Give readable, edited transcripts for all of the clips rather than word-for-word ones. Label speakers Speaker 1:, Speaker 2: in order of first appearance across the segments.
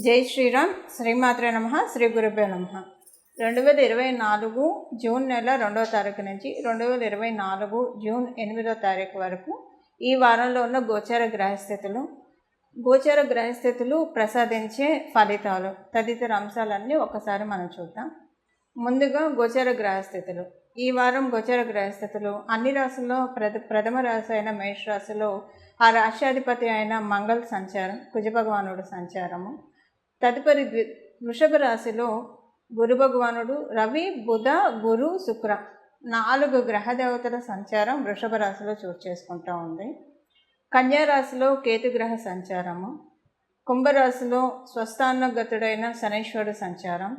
Speaker 1: జై శ్రీరామ్. శ్రీమాత్రే నమః. శ్రీ గురుభ్యో నమః. 2024 జూన్ నెల 2వ తారీఖు నుంచి 2024 జూన్ 8వ తారీఖు వరకు ఈ వారంలో ఉన్న గోచర గ్రహస్థితులు ప్రసాదించే ఫలితాలు తదితర అంశాలన్నీ ఒకసారి మనం చూద్దాం. ముందుగా గోచర గ్రహస్థితులు. ఈ వారం గోచర గ్రహస్థితులు అన్ని రాశుల్లో ప్రథమ రాశి అయిన మేష రాశిలో ఆ రాశ్యాధిపతి అయిన మంగళ సంచారం, కుజ భగవానుడు సంచారము. తదుపరి వృషభ రాశిలో గురు భగవానుడు, రవి, బుధ, గురు, శుక్ర 4 గ్రహ దేవతల సంచారం వృషభ రాశిలో చోటు చేసుకుంటూ ఉంది. కన్యా రాశిలో కేతుగ్రహ సంచారము, కుంభరాశిలో స్వస్థానగతుడైన శనీశ్వరుడు సంచారం,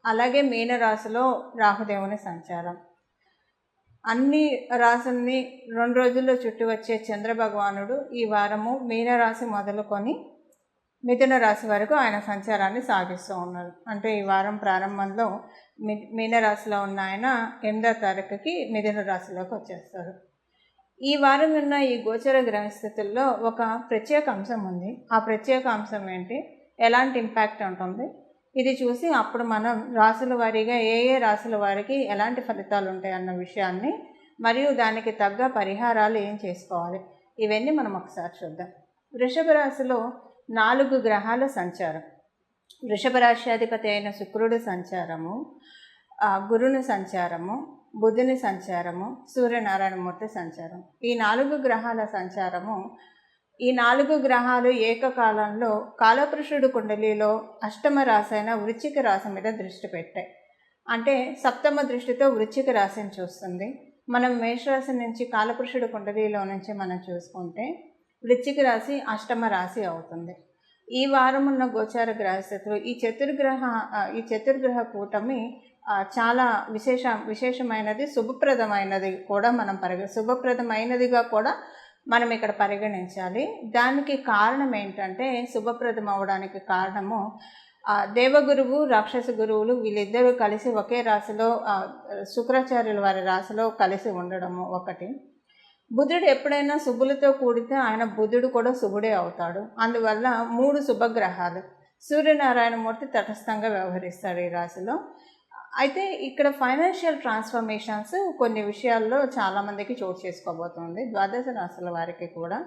Speaker 1: అలాగే మీనరాశిలో రాహుదేవుని సంచారం. అన్ని రాశుల్ని 2 రోజుల్లో చుట్టి వచ్చే చంద్రభగవానుడు ఈ వారము మీనరాశి మొదలుకొని మిథున రాశి వరకు ఆయన సంచారాన్ని సాగిస్తూ ఉన్నారు. అంటే ఈ వారం ప్రారంభంలో మీనరాశిలో ఉన్న ఆయన 8వ తారీఖుకి మిథున రాశిలోకి వచ్చేస్తారు. ఈ వారం ఉన్న ఈ గోచర గ్రహస్థితుల్లో ఒక ప్రత్యేక అంశం ఉంది. ఆ ప్రత్యేక అంశం ఏంటి, ఎలాంటి ఇంపాక్ట్ ఉంటుంది, ఇది చూసి అప్పుడు మనం రాశుల వారీగా ఏ రాశుల వారికి ఎలాంటి ఫలితాలు ఉంటాయి అన్న విషయాన్ని, మరియు దానికి తగ్గ పరిహారాలు ఏం చేసుకోవాలి, ఇవన్నీ మనం ఒకసారి చూద్దాం. వృషభ రాశిలో 4 గ్రహాల సంచారం. వృషభ రాశ్యాధిపతి అయిన శుక్రుడి సంచారము, గురుని సంచారము, బుధుని సంచారము, సూర్యనారాయణమూర్తి సంచారం. ఈ 4 గ్రహాల సంచారము, ఈ 4 గ్రహాలు ఏకకాలంలో కాలపురుషుడు కుండలిలో అష్టమ రాశి అయిన వృశ్చిక రాశి మీద దృష్టి పెట్టాయి. అంటే సప్తమ దృష్టితో వృశ్చిక రాశిని చూస్తుంది. మనం మేషరాశి నుంచి కాలపురుషుడు కుండలిలో నుంచి మనం చూసుకుంటే వృశ్చిక రాశి అష్టమ రాశి అవుతుంది. ఈ వారం ఉన్న గోచార గ్రహస్థితులు ఈ చతుర్గ్రహ కూటమి చాలా విశేషమైనది, శుభప్రదమైనది కూడా శుభప్రదమైనదిగా కూడా మనం ఇక్కడ పరిగణించాలి. దానికి కారణం ఏంటంటే, శుభప్రదం అవడానికి కారణము దేవగురువు, రాక్షస గురువులు వీళ్ళిద్దరూ కలిసి ఒకే రాశిలో శుక్రాచార్యుల వారి రాశిలో కలిసి ఉండడము ఒకటి. బుధుడు ఎప్పుడైనా శుభులతో కూడితే ఆయన బుధుడు కూడా శుభుడే అవుతాడు. అందువల్ల 3 శుభగ్రహాలు. సూర్యనారాయణమూర్తి తటస్థంగా వ్యవహరిస్తాడు ఈ రాశిలో. అయితే ఇక్కడ ఫైనాన్షియల్ ట్రాన్స్ఫర్మేషన్స్ కొన్ని విషయాల్లో చాలామందికి చోటు చేసుకోబోతుంది, ద్వాదశ రాశుల వారికి కూడా.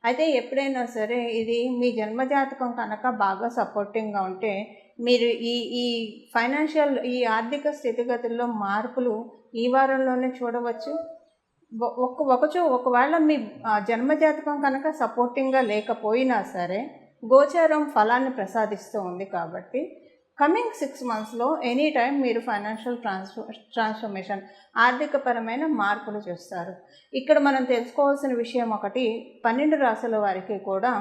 Speaker 1: అయితే ఎప్పుడైనా సరే ఇది మీ జన్మజాతకం కనుక బాగా సపోర్టింగ్గా ఉంటే మీరు ఈ ఫైనాన్షియల్ ఆర్థిక స్థితిగతుల్లో మార్పులు ఈ వారంలోనే చూడవచ్చు. ఒకవేళ మీ జన్మజాతకం కనుక సపోర్టింగ్గా లేకపోయినా సరే గోచారం ఫలాన్ని ప్రసాదిస్తూ ఉంది కాబట్టి కమింగ్ 6 monthsలో ఎనీ టైం మీరు ఫైనాన్షియల్ ట్రాన్స్ఫర్మేషన్, ఆర్థికపరమైన మార్పులు చూస్తారు. ఇక్కడ మనం తెలుసుకోవాల్సిన విషయం ఒకటి, 12 రాశుల వారికి కూడా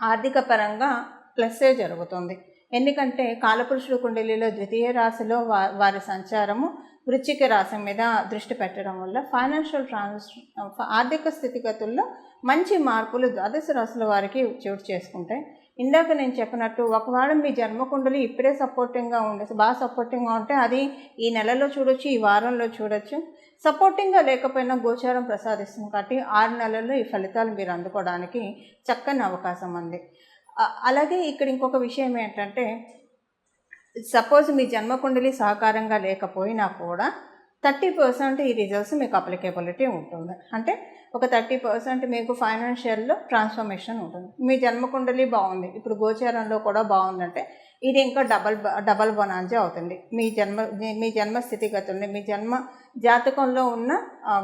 Speaker 1: ఆర్థిక పరంగా ప్లస్సే జరుగుతుంది. ఎందుకంటే కాలపురుషుడు కుండలిలో ద్వితీయ రాశిలో వారి సంచారము వృశ్చిక రాశి మీద దృష్టి పెట్టడం వల్ల ఫైనాన్షియల్ ఆర్థిక స్థితిగతుల్లో మంచి మార్పులు ద్వాదశ రాశుల వారికి చోటు చేసుకుంటాయి. ఇందాక నేను చెప్పినట్టు ఒకవేళ మీ జన్మకుండలి ఇప్పుడే బాగా సపోర్టింగ్గా ఉంటే అది ఈ నెలలో చూడొచ్చు, ఈ వారంలో చూడొచ్చు. సపోర్టింగ్గా లేకపోయినా గోచారం ప్రసాదిస్తుంది కాబట్టి 6 నెలల్లో ఈ ఫలితాలు మీరు అందుకోవడానికి చక్కని అవకాశం ఉంది. అలాగే ఇక్కడ ఇంకొక విషయం ఏంటంటే, సపోజ్ మీ జన్మకుండలి సహకారంగా లేకపోయినా కూడా 30% ఈ రిజల్ట్స్ మీకు అప్లికేబిలిటీ ఉంటుంది. అంటే ఒక 30% మీకు ఫైనాన్షియల్లో ట్రాన్స్ఫర్మేషన్ ఉంటుంది. మీ జన్మకుండలి బాగుంది, ఇప్పుడు గోచారంలో కూడా బాగుందంటే ఇది ఇంకా డబల్ బొనాంజా అవుతుంది. మీ జన్మ స్థితిగతుల్ని, మీ జన్మ జాతకంలో ఉన్న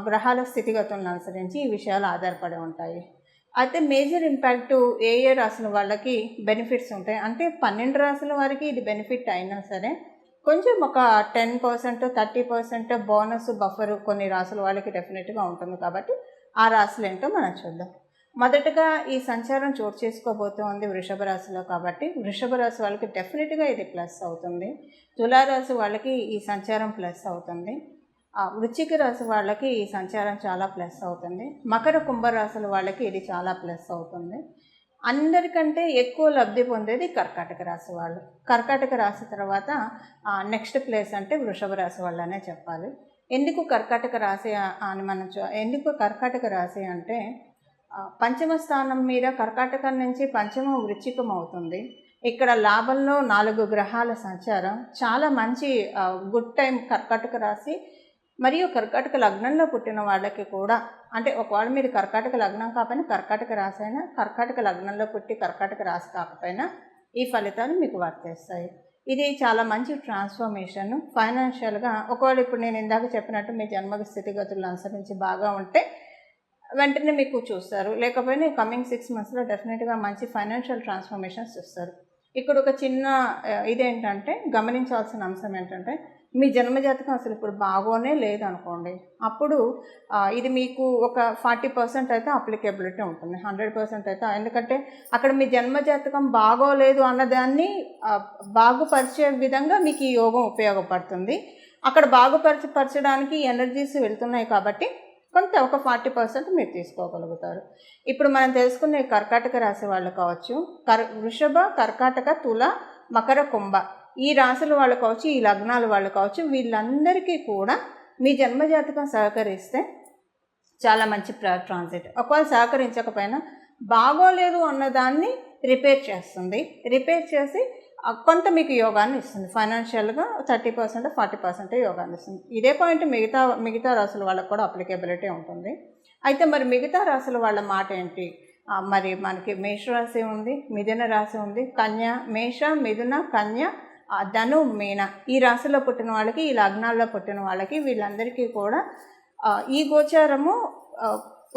Speaker 1: గ్రహాల స్థితిగతులను అనుసరించి ఈ విషయాలు ఆధారపడి ఉంటాయి. అయితే మేజర్ ఇంపాక్ట్ ఏ రాశుల వాళ్ళకి బెనిఫిట్స్ ఉంటాయి అంటే 12 రాశుల వారికి ఇది బెనిఫిట్ అయినా సరే కొంచెం ఒక 10%, 30% బోనస్ బఫర్ కొన్ని రాశుల వాళ్ళకి డెఫినెట్గా ఉంటుంది. కాబట్టి ఆ రాశులు ఏంటో మనం చూద్దాం. మొదటగా ఈ సంచారం చోటు చేసుకోబోతోంది వృషభ రాశిలో కాబట్టి వృషభ రాశి వాళ్ళకి డెఫినెట్గా ఇది ప్లస్ అవుతుంది. తులారాశి వాళ్ళకి ఈ సంచారం ప్లస్ అవుతుంది. వృశ్చిక రాశి వాళ్ళకి ఈ సంచారం చాలా ప్లస్ అవుతుంది. మకర కుంభరాశుల వాళ్ళకి ఇది చాలా ప్లస్ అవుతుంది. అందరికంటే ఎక్కువ లబ్ధి పొందేది కర్కాటక రాశి వాళ్ళు. కర్కాటక రాశి తర్వాత నెక్స్ట్ ప్లేస్ అంటే వృషభ రాశి వాళ్ళనే చెప్పాలి. ఎందుకు కర్కాటక రాశి అంటే పంచమ స్థానం మీద కర్కాటకం నుంచి పంచమ వృశ్చికం అవుతుంది. ఇక్కడ లాభంలో 4 గ్రహాల సంచారం, చాలా మంచి గుడ్ టైం కర్కాటక రాశి మరియు కర్కాటక లగ్నంలో పుట్టిన వాళ్ళకి కూడా, అంటే ఒకవేళ మీరు కర్కాటక లగ్నం కాకపోయినా కర్కాటక రాశి అయినా, కర్కాటక లగ్నంలో పుట్టి కర్కాటక రాశి కాకపోయినా ఈ ఫలితాలు మీకు వర్తిస్తాయి. ఇది చాలా మంచి ట్రాన్స్ఫర్మేషన్ ఫైనాన్షియల్గా. ఒకవేళ ఇప్పుడు నేను ఇందాక చెప్పినట్టు మీ జన్మ స్థితిగతులను అనుసరించి బాగా ఉంటే వెంటనే మీకు చూస్తారు, లేకపోయినా కమింగ్ 6 monthsలో డెఫినెట్గా మంచి ఫైనాన్షియల్ ట్రాన్స్ఫర్మేషన్స్ చూస్తారు. ఇక్కడ ఒక చిన్న ఇదేంటంటే గమనించాల్సిన అంశం ఏంటంటే, మీ జన్మజాతకం అసలు ఇప్పుడు బాగోనే లేదనుకోండి, అప్పుడు ఇది మీకు ఒక 40% అయితే అప్లికేబిలిటీ ఉంటుంది, 100% అయితే. ఎందుకంటే అక్కడ మీ జన్మజాతకం బాగోలేదు అన్నదాన్ని బాగుపరిచే విధంగా మీకు ఈ యోగం ఉపయోగపడుతుంది. అక్కడ బాగుపరచడానికి ఎనర్జీస్ వెళ్తున్నాయి కాబట్టి కొంత ఒక 40% మీరు తీసుకోగలుగుతారు. ఇప్పుడు మనం తెలుసుకునే కర్కాటక రాశి వాళ్ళు కావచ్చు, వృషభ, కర్కాటక, తుల, మకర, కుంభ ఈ రాశుల వాళ్ళు కావచ్చు, ఈ లగ్నాల వాళ్ళు కావచ్చు, వీళ్ళందరికీ కూడా మీ జన్మజాతకం సహకరిస్తే చాలా మంచి ట్రాన్సిట్. ఒకవేళ సహకరించకపోయినా బాగోలేదు అన్నదాన్ని రిపేర్ చేస్తుంది. రిపేర్ చేసి కొంత మీకు యోగాన్ని ఇస్తుంది. ఫైనాన్షియల్గా 30% 40% యోగాన్ని ఇస్తుంది. ఇదే పాయింట్ మిగతా రాశుల వాళ్ళకు కూడా అప్లికేబిలిటీ ఉంటుంది. అయితే మరి మిగతా రాశుల వాళ్ళ మాట ఏంటి? మరి మనకి మేషరాశి ఉంది, మిథున రాశి ఉంది, కన్య, మేష, మిథున, కన్య, ధను, మీన ఈ రాశిలో పుట్టిన వాళ్ళకి, ఈ లగ్నాల్లో పుట్టిన వాళ్ళకి, వీళ్ళందరికీ కూడా ఈ గోచారము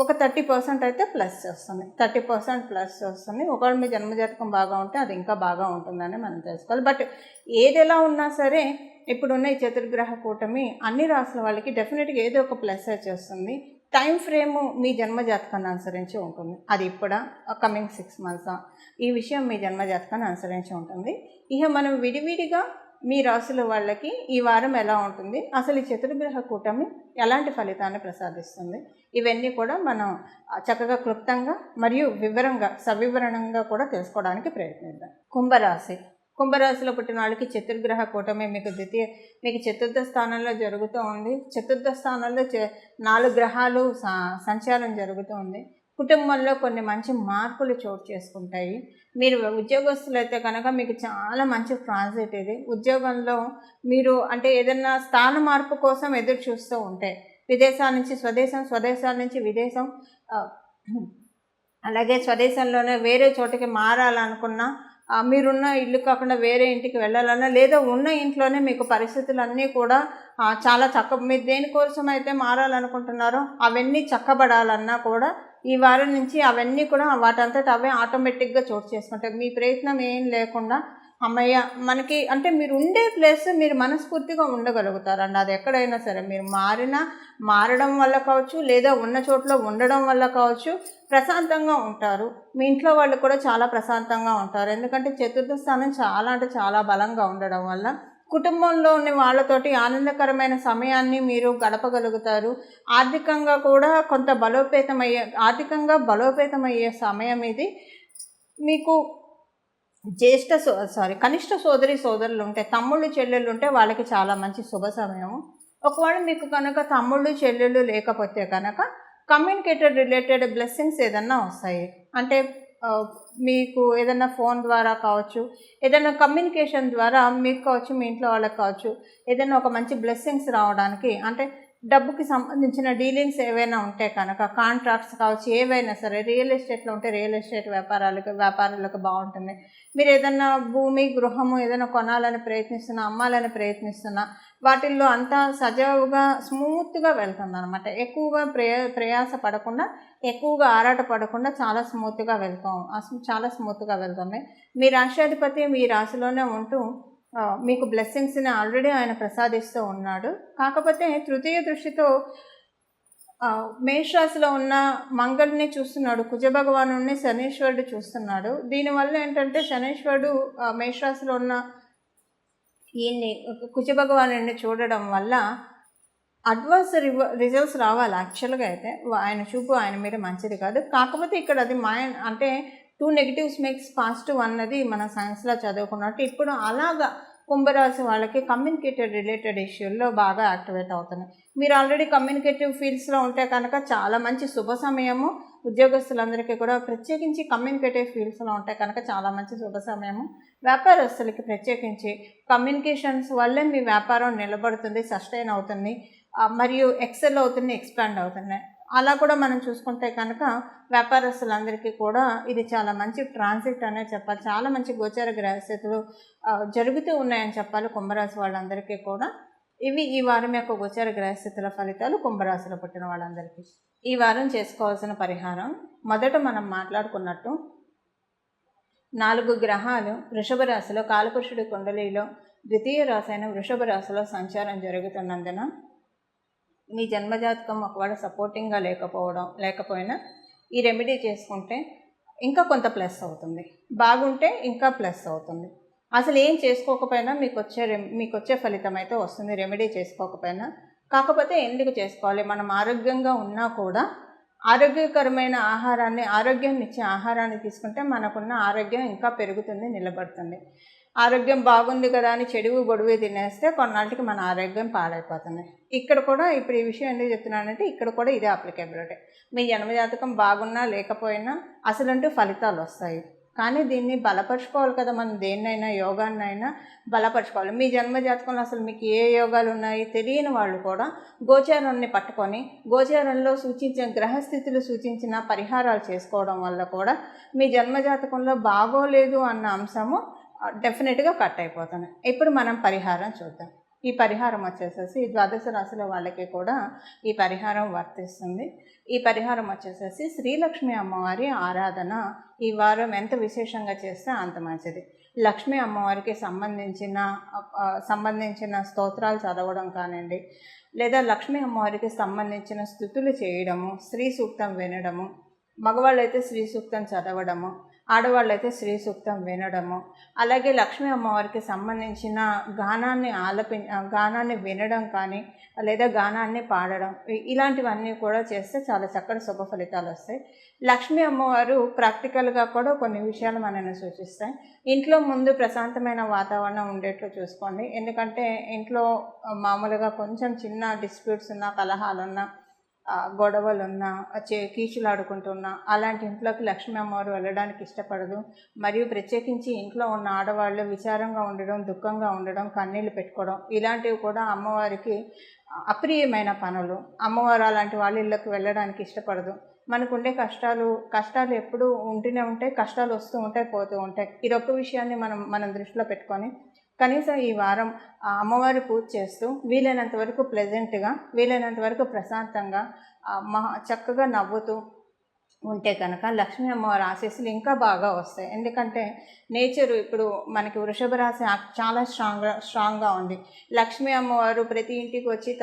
Speaker 1: ఒక 30% అయితే ప్లస్ వస్తుంది, 30% ప్లస్ వస్తుంది. ఒకవేళ మీ జన్మజాతకం బాగా ఉంటే అది ఇంకా బాగా ఉంటుందని మనం తెలుసుకోవాలి. బట్ ఏది ఎలా ఉన్నా సరే ఇప్పుడున్న ఈ చతుర్గ్రహ కూటమి అన్ని రాసుల వాళ్ళకి డెఫినెట్గా ఏదో ఒక ప్లస్ వచ్చేస్తుంది. టైం ఫ్రేము మీ జన్మజాతకాన్ని అనుసరించి ఉంటుంది. అది ఇప్పుడు కమింగ్ 6 months ఈ విషయం మీ జన్మజాతకాన్ని అనుసరించి ఉంటుంది. ఇక మనం విడివిడిగా మీ రాశుల వాళ్ళకి ఈ వారం ఎలా ఉంటుంది, అసలు ఈ చతుర్గ్రహ కూటమి ఎలాంటి ఫలితాన్ని ప్రసాదిస్తుంది, ఇవన్నీ కూడా మనం చక్కగా క్లుప్తంగా మరియు సవివరణంగా కూడా తెలుసుకోవడానికి ప్రయత్నిద్దాం. కుంభరాశిలో పుట్టిన వాళ్ళకి చతుర్గ్రహ కూటమి మీకు చతుర్థ స్థానంలో జరుగుతూ ఉంది. చతుర్థ స్థానంలో 4 గ్రహాలు సంచారం జరుగుతూ ఉంది. కుటుంబంలో కొన్ని మంచి మార్పులు చోటు చేసుకుంటాయి. మీరు ఉద్యోగస్తులు అయితే కనుక మీకు చాలా మంచి ట్రాన్సిట్ ఇది. ఉద్యోగంలో మీరు అంటే ఏదైనా స్థాన మార్పు కోసం ఎదురు చూస్తూ ఉంటే, విదేశాల నుంచి స్వదేశం, స్వదేశాల నుంచి విదేశం, అలాగే స్వదేశంలోనే వేరే చోటికి మారాలనుకున్నా, మీరున్న ఇల్లు కాకుండా వేరే ఇంటికి వెళ్ళాలన్నా, లేదా ఉన్న ఇంట్లోనే మీకు పరిస్థితులన్నీ కూడా చాలా మీరు దేనికోసం అయితే మారాలనుకుంటున్నారో అవన్నీ చక్కబడాలన్నా కూడా ఈ వారం నుంచి అవన్నీ కూడా వాటంతట అవే ఆటోమేటిక్గా చోటు చేసుకుంటాయి. మీ ప్రయత్నం ఏం లేకుండా అమ్మయ్య మనకి అంటే మీరు ఉండే ప్లేస్ మీరు మనస్ఫూర్తిగా ఉండగలుగుతారండి. అది ఎక్కడైనా సరే మీరు మారడం వల్ల కావచ్చు, లేదా ఉన్న చోట్ల ఉండడం వల్ల కావచ్చు, ప్రశాంతంగా ఉంటారు. మీ ఇంట్లో వాళ్ళు కూడా చాలా ప్రశాంతంగా ఉంటారు. ఎందుకంటే చతుర్థ స్థానం చాలా అంటే చాలా బలంగా ఉండడం వల్ల కుటుంబంలో ఉన్న వాళ్ళతోటి ఆనందకరమైన సమయాన్ని మీరు గడపగలుగుతారు. ఆర్థికంగా కూడా కొంత బలోపేతమయ్యే సమయం ఇది. మీకు కనిష్ట సోదరులు ఉంటే, తమ్ముళ్ళు చెల్లెళ్ళు ఉంటే వాళ్ళకి చాలా మంచి శుభ సమయము. ఒకవేళ మీకు కనుక తమ్ముళ్ళు చెల్లెళ్ళు లేకపోతే కనుక కమ్యూనికేటెడ్ రిలేటెడ్ బ్లెస్సింగ్స్ ఏదన్నా వస్తాయి. అంటే మీకు ఏదైనా ఫోన్ ద్వారా కావచ్చు, ఏదైనా కమ్యూనికేషన్ ద్వారా మీకు కావచ్చు, మీ ఇంట్లో వాళ్ళకి కావచ్చు, ఏదైనా ఒక మంచి బ్లెస్సింగ్స్ రావడానికి, అంటే డబ్బుకి సంబంధించిన డీలింగ్స్ ఏవైనా ఉంటే కనుక, కాంట్రాక్ట్స్ కావచ్చు, ఏవైనా సరే, రియల్ ఎస్టేట్లో ఉంటే రియల్ ఎస్టేట్ వ్యాపారాలకు బాగుంటుంది. మీరు ఏదైనా భూమి, గృహము ఏదైనా కొనాలని ప్రయత్నిస్తున్నా, అమ్మాలని ప్రయత్నిస్తున్నా, వాటిల్లో అంతా సజావుగా స్మూత్గా వెళ్తుంది అనమాట. ఎక్కువగా ప్రయాస పడకుండా, ఎక్కువగా ఆరాట పడకుండా చాలా స్మూత్గా వెళ్తుంది. మీ రాష్ట్రాధిపతి మీ రాశిలోనే ఉంటూ మీకు బ్లెస్సింగ్స్ని ఆల్రెడీ ఆయన ప్రసాదిస్తూ ఉన్నాడు. కాకపోతే తృతీయ దృష్టితో మేషరాశిలో ఉన్న మంగళని చూస్తున్నాడు, కుజభగవాను శనీశ్వరుడు చూస్తున్నాడు. దీనివల్ల ఏంటంటే శనీశ్వరుడు మేషరాశిలో ఉన్న ఈయన్ని కుజభగవాను చూడడం వల్ల అడ్వర్స్ రిజల్ట్స్ రావాలి. యాక్చువల్గా అయితే ఆయన చూపు ఆయన మీద మంచిది కాదు. కాకపోతే ఇక్కడ అది అంటే 2 negatives మేక్స్ పాజిటివ్ అన్నది మన సైన్స్లో చదువుకున్నట్టు. ఇప్పుడు అలాగా కుంభరాశి వాళ్ళకి కమ్యూనికేటివ్ రిలేటెడ్ ఇష్యూల్లో బాగా యాక్టివేట్ అవుతున్నాయి. మీరు ఆల్రెడీ కమ్యూనికేటివ్ ఫీల్డ్స్లో ఉంటే కనుక చాలా మంచి శుభ సమయము. ఉద్యోగస్తులందరికీ కూడా ప్రత్యేకించి కమ్యూనికేటివ్ ఫీల్డ్స్లో ఉంటే కనుక చాలా మంచి శుభ సమయము. వ్యాపారస్తులకి ప్రత్యేకించి కమ్యూనికేషన్స్ వల్లే మీ వ్యాపారం నిలబడుతుంది, సస్టైన్ అవుతుంది, మరియు ఎక్సెల్ అవుతుంది, ఎక్స్పాండ్ అవుతున్నాయి. అలా కూడా మనం చూసుకుంటే కనుక వ్యాపారస్తులందరికీ కూడా ఇది చాలా మంచి ట్రాన్సిట్ అనే చెప్పాలి. చాలా మంచి గోచార గ్రహస్థితులు జరుగుతూ ఉన్నాయని చెప్పాలి కుంభరాశి వాళ్ళందరికీ కూడా. ఇవి ఈ వారం యొక్క గోచార గ్రహస్థితుల ఫలితాలు కుంభరాశిలో పుట్టిన వాళ్ళందరికీ. ఈ వారం చేసుకోవాల్సిన పరిహారం, మొదట మనం మాట్లాడుకున్నట్టు 4 గ్రహాలు వృషభ రాశిలో కాలపురుషుడి కుండలిలో ద్వితీయ రాశి అయిన వృషభ రాశిలో సంచారం జరుగుతున్నందున మీ జన్మజాతకం ఒకవేళ సపోర్టింగ్గా లేకపోయినా ఈ రెమెడీ చేసుకుంటే ఇంకా కొంత ప్లస్ అవుతుంది, బాగుంటే ఇంకా ప్లస్ అవుతుంది. అసలు ఏం చేసుకోకపోయినా మీకు వచ్చే ఫలితం అయితే వస్తుంది, రెమెడీ చేసుకోకపోయినా. కాకపోతే ఎందుకు చేసుకోవాలి? మనం ఆరోగ్యంగా ఉన్నా కూడా ఆరోగ్యకరమైన ఆహారాన్ని, ఆరోగ్యాన్ని ఇచ్చే ఆహారాన్ని తీసుకుంటే మనకున్న ఆరోగ్యం ఇంకా పెరుగుతుంది, నిలబడుతుంది. ఆరోగ్యం బాగుంది కదా అని చెడువు బొడువు తినేస్తే కొన్నాళ్ళకి మన ఆరోగ్యం పాడైపోతుంది. ఇక్కడ కూడా ఇప్పుడు ఈ విషయం ఎందుకు చెప్తున్నానంటే ఇక్కడ కూడా ఇదే అప్లికేబిలిటీ. మీ జన్మజాతకం బాగున్నా లేకపోయినా అసలంటూ ఫలితాలు వస్తాయి. కానీ దీన్ని బలపరుచుకోవాలి కదా, మనం దేన్నైనా యోగాన్నైనా బలపరుచుకోవాలి. మీ జన్మజాతకంలో అసలు మీకు ఏ యోగాలు ఉన్నాయి తెలియని వాళ్ళు కూడా గోచారాన్ని పట్టుకొని గోచారంలో సూచించిన గ్రహస్థితులు సూచించిన పరిహారాలు చేసుకోవడం వల్ల కూడా మీ జన్మజాతకంలో బాగోలేదు అన్న అంశము డెఫినెట్గా కట్ అయిపోతుంది. ఇప్పుడు మనం పరిహారం చూద్దాం. ఈ పరిహారం వచ్చేసేసి ద్వాదశ రాశుల వాళ్ళకి కూడా ఈ పరిహారం వర్తిస్తుంది. ఈ పరిహారం వచ్చేసేసి శ్రీలక్ష్మి అమ్మవారి ఆరాధన ఈ వారం ఎంత విశేషంగా చేస్తే అంత మంచిది. లక్ష్మీ అమ్మవారికి సంబంధించిన స్తోత్రాలు చదవడం కానివ్వండి, లేదా లక్ష్మీ అమ్మవారికి సంబంధించిన స్తుతులు చేయడము, శ్రీ సూక్తం వినడము, మగవాళ్ళైతే శ్రీ సూక్తం చదవడము, ఆడవాళ్ళైతే శ్రీ సూక్తం వినడము, అలాగే లక్ష్మీ అమ్మవారికి సంబంధించిన గానాన్ని వినడం కానీ లేదా గానాన్ని పాడడం, ఇలాంటివన్నీ కూడా చేస్తే చాలా చక్కటి శుభ ఫలితాలు వస్తాయి. లక్ష్మీ అమ్మవారు ప్రాక్టికల్గా కూడా కొన్ని విషయాలు మనల్ని సూచిస్తాయి. ఇంట్లో ముందు ప్రశాంతమైన వాతావరణం ఉండేట్లు చూసుకోండి. ఎందుకంటే ఇంట్లో మామూలుగా కొంచెం చిన్న డిస్ప్యూట్స్ ఉన్నా, కలహాలున్నా, గొడవలున్నా, కీచులాడుకుంటున్నా అలాంటి ఇంట్లోకి లక్ష్మీ అమ్మవారు వెళ్ళడానికి ఇష్టపడదు. మరియు ప్రత్యేకించి ఇంట్లో ఉన్న ఆడవాళ్ళు విచారంగా ఉండడం, దుఃఖంగా ఉండడం, కన్నీళ్ళు పెట్టుకోవడం, ఇలాంటివి కూడా అమ్మవారికి అప్రియమైన పనులు. అమ్మవారు అలాంటి వాళ్ళ ఇళ్ళకి వెళ్ళడానికి ఇష్టపడదు. మనకుండే కష్టాలు ఎప్పుడూ ఉంటూనే ఉంటాయి, కష్టాలు వస్తూ ఉంటాయి, పోతూ ఉంటాయి. ఇదొక్క విషయాన్ని మనం దృష్టిలో పెట్టుకొని కనీసం ఈ వారం అమ్మవారి పూజ చేస్తూ వీలైనంత వరకు ప్లెజెంట్గా, వీలైనంత వరకు ప్రశాంతంగా, చక్కగా నవ్వుతూ ఉంటే కనుక లక్ష్మీ అమ్మవారి ఆశీస్సులు ఇంకా బాగా వస్తాయి. ఎందుకంటే నేచరు ఇప్పుడు మనకి వృషభ రాశి చాలా స్ట్రాంగ్గా ఉంది. లక్ష్మీ అమ్మవారు ప్రతి ఇంటికి వచ్చి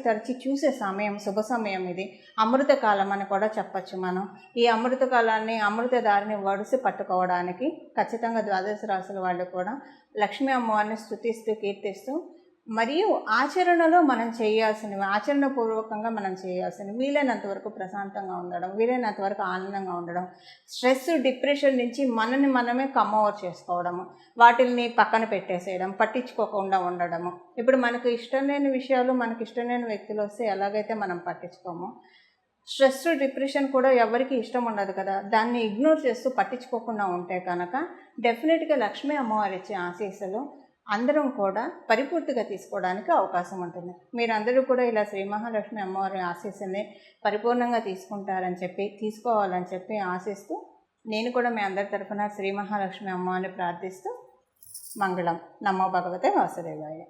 Speaker 1: తరచి చూసే సమయం, శుభ సమయం ఇది. అమృతకాలం అని కూడా చెప్పచ్చు మనం. ఈ అమృతకాలాన్ని, అమృతదారిని వడిసి పట్టుకోవడానికి ఖచ్చితంగా ద్వాదశ రాశుల వాళ్ళు కూడా లక్ష్మీ అమ్మవారిని స్తుతిస్తూ, కీర్తిస్తూ, మరియు ఆచరణలో మనం చేయాల్సినవి, ఆచరణపూర్వకంగా మనం చేయాల్సినవి వీలైనంత వరకు ప్రశాంతంగా ఉండడం, వీలైనంత వరకు ఆనందంగా ఉండడం, స్ట్రెస్, డిప్రెషన్ నుంచి మనమే కమ్ ఓవర్ చేసుకోవడము, వాటిని పక్కన పెట్టేసేయడం, పట్టించుకోకుండా ఉండడము. ఇప్పుడు మనకు ఇష్టం లేని విషయాలు, మనకి ఇష్టం లేని వ్యక్తులు వస్తే ఎలాగైతే మనం పట్టించుకోమో, స్ట్రెస్, డిప్రెషన్ కూడా ఎవరికి ఇష్టం ఉండదు కదా, దాన్ని ఇగ్నోర్ చేస్తూ పట్టించుకోకుండా ఉంటే కనుక డెఫినెట్గా లక్ష్మీ అమ్మవారి ఇచ్చే ఆశీస్సులు అందరం కూడా పరిపూర్తిగా తీసుకోవడానికి అవకాశం ఉంటుంది. మీరందరూ కూడా ఇలా శ్రీ మహాలక్ష్మి అమ్మవారి ఆశీస్సుని పరిపూర్ణంగా తీసుకోవాలని చెప్పి ఆశిస్తూ, నేను కూడా మీ అందరి తరఫున శ్రీ మహాలక్ష్మి అమ్మవారిని ప్రార్థిస్తూ మంగళం. నమో భగవతే వాసుదేవాయ.